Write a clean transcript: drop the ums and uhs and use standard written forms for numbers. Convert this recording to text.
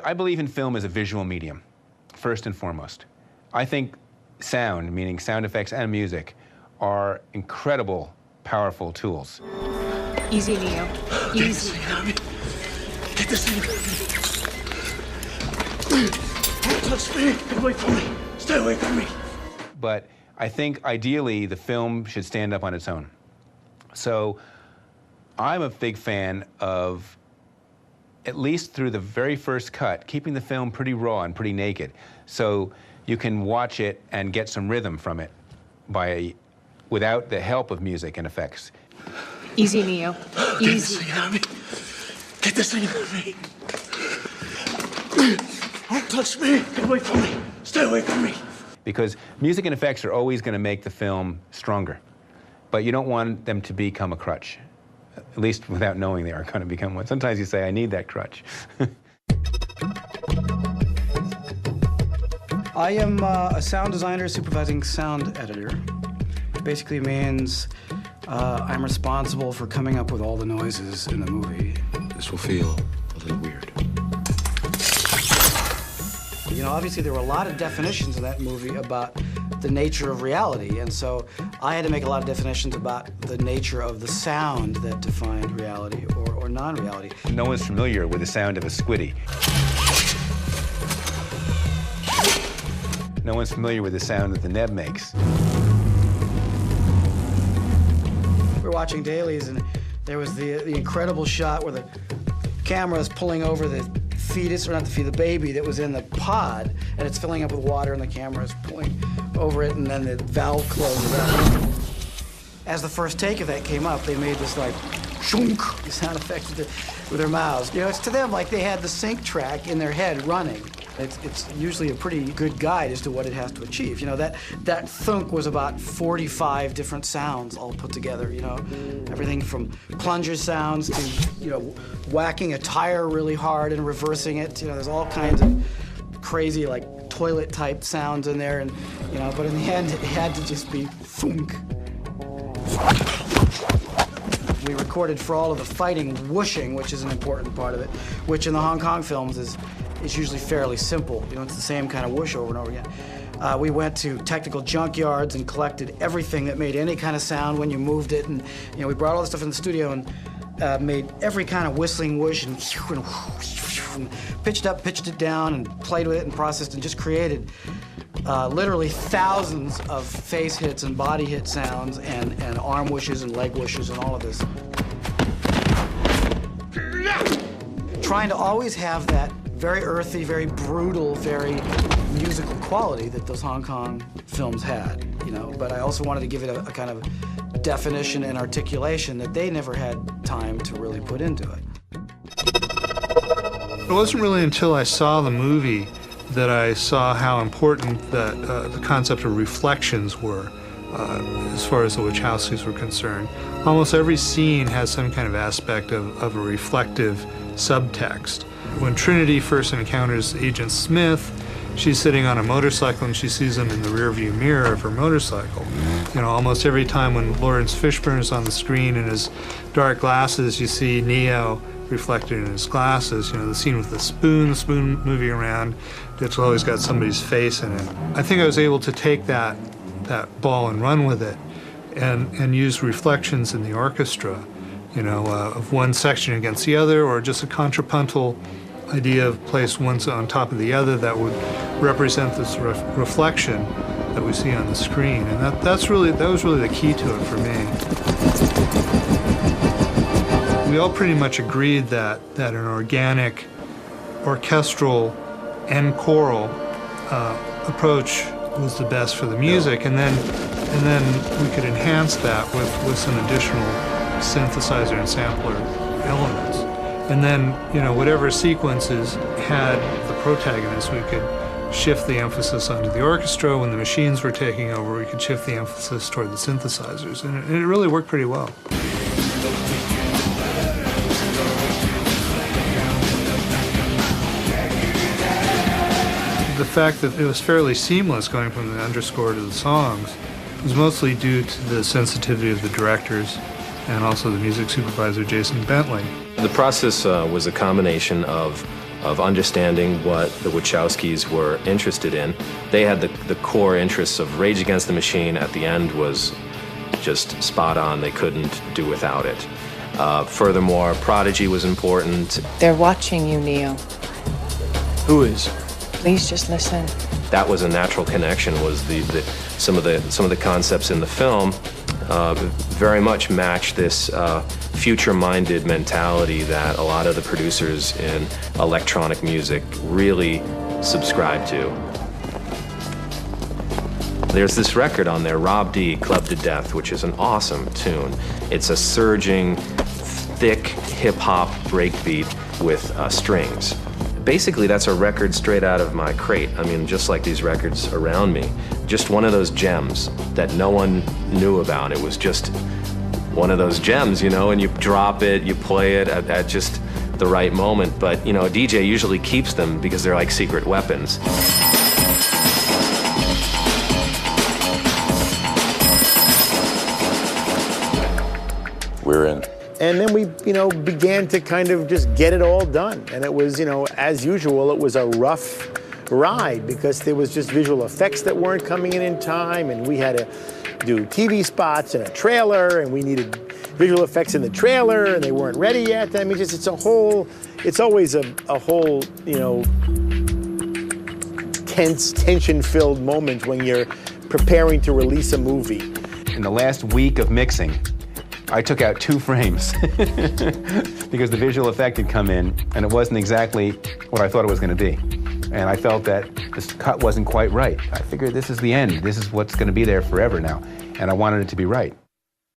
I believe in film as a visual medium, first and foremost. I think sound, meaning sound effects and music, are incredible, powerful tools. Easy, Neo. Easy. Get this thing out of me. Don't touch me. Get away from me. Stay away from me. But I think ideally the film should stand up on its own. So I'm a big fan of, at least through the very first cut, keeping the film pretty raw and pretty naked, so you can watch it and get some rhythm from it without the help of music and effects. Easy, Neo. Easy. Get this thing out of me. Don't touch me. Get away from me. Stay away from me. Because music and effects are always going to make the film stronger, but you don't want them to become a crutch. At least without knowing they are going to become one. Sometimes you say, I need that crutch. I am a sound designer, supervising sound editor. Basically means I'm responsible for coming up with all the noises in the movie. This will feel a little weird. You know, obviously there were a lot of definitions in that movie about the nature of reality, and so I had to make a lot of definitions about the nature of the sound that defined reality or non-reality. No one's familiar with the sound of a squiddy. No one's familiar with the sound that the neb makes. We were watching dailies, and there was the incredible shot where the camera is pulling over the fetus, or not the fetus, the baby that was in the pod, and it's filling up with water, and the camera is pulling over it, and then the valve closes up. As the first take of that came up, they made this like shunk sound effect with their mouths. You know, it's to them like they had the sync track in their head running. It's usually a pretty good guide as to what it has to achieve. You know, that thunk was about 45 different sounds all put together, you know. Everything from plunger sounds to, you know, whacking a tire really hard and reversing it. You know, there's all kinds of crazy, like, toilet-type sounds in there, and, you know, but in the end, it had to just be thunk. We recorded for all of the fighting whooshing, which is an important part of it, which in the Hong Kong films is usually fairly simple. You know, it's the same kind of whoosh over and over again. We went to technical junkyards and collected everything that made any kind of sound when you moved it, and, you know, we brought all this stuff in the studio and made every kind of whistling whoosh and pitched up, pitched it down, and played with it and processed and just created literally thousands of face hits and body hit sounds and arm whooshes and leg whooshes and all of this. Trying to always have that very earthy, very brutal, very musical quality that those Hong Kong films had, you know, but I also wanted to give it a kind of definition and articulation that they never had time to really put into it. It wasn't really until I saw the movie that I saw how important that the concept of reflections were as far as the Wachowskis were concerned. Almost every scene has some kind of aspect of a reflective subtext. When Trinity first encounters Agent Smith, she's sitting on a motorcycle and she sees him in the rearview mirror of her motorcycle. You know, almost every time when Lawrence Fishburne is on the screen in his dark glasses, you see Neo reflected in his glasses. You know, the scene with the spoon moving around, it's always got somebody's face in it. I think I was able to take that ball and run with it and use reflections in the orchestra, you know, of one section against the other, or just a contrapuntal idea of place one on top of the other that would represent this reflection that we see on the screen. And that was really the key to it for me. We all pretty much agreed that an organic, orchestral, and choral approach was the best for the music, and then we could enhance that with some additional synthesizer and sampler elements. And then, you know, whatever sequences had the protagonist, we could shift the emphasis onto the orchestra. When the machines were taking over, we could shift the emphasis toward the synthesizers, and it really worked pretty well. The fact that it was fairly seamless going from the underscore to the songs was mostly due to the sensitivity of the directors and also the music supervisor, Jason Bentley. The process was a combination of of understanding what the Wachowskis were interested in. They had the core interests of Rage Against the Machine. At the end was just spot on. They couldn't do without it. Furthermore, Prodigy was important. They're watching you, Neo. Who is? Please just listen. That was a natural connection. Was some of the concepts in the film very much match this future-minded mentality that a lot of the producers in electronic music really subscribe to. There's this record on there, Rob D, Club to Death, which is an awesome tune. It's a surging, thick hip-hop breakbeat with strings. Basically, that's a record straight out of my crate. I mean, just like these records around me. Just one of those gems that no one knew about. It was just one of those gems, you know, and you drop it, you play it at just the right moment. But, you know, a DJ usually keeps them because they're like secret weapons. We're in. And then we, you know, began to kind of just get it all done. And it was, you know, as usual, it was a rough ride because there was just visual effects that weren't coming in time, and we had to do TV spots and a trailer, and we needed visual effects in the trailer, and they weren't ready yet. I mean, just it's always a whole, you know, tension-filled moment when you're preparing to release a movie. In the last week of mixing, I took out 2 frames because the visual effect had come in and it wasn't exactly what I thought it was going to be. And I felt that this cut wasn't quite right. I figured this is the end. This is what's going to be there forever now. And I wanted it to be right.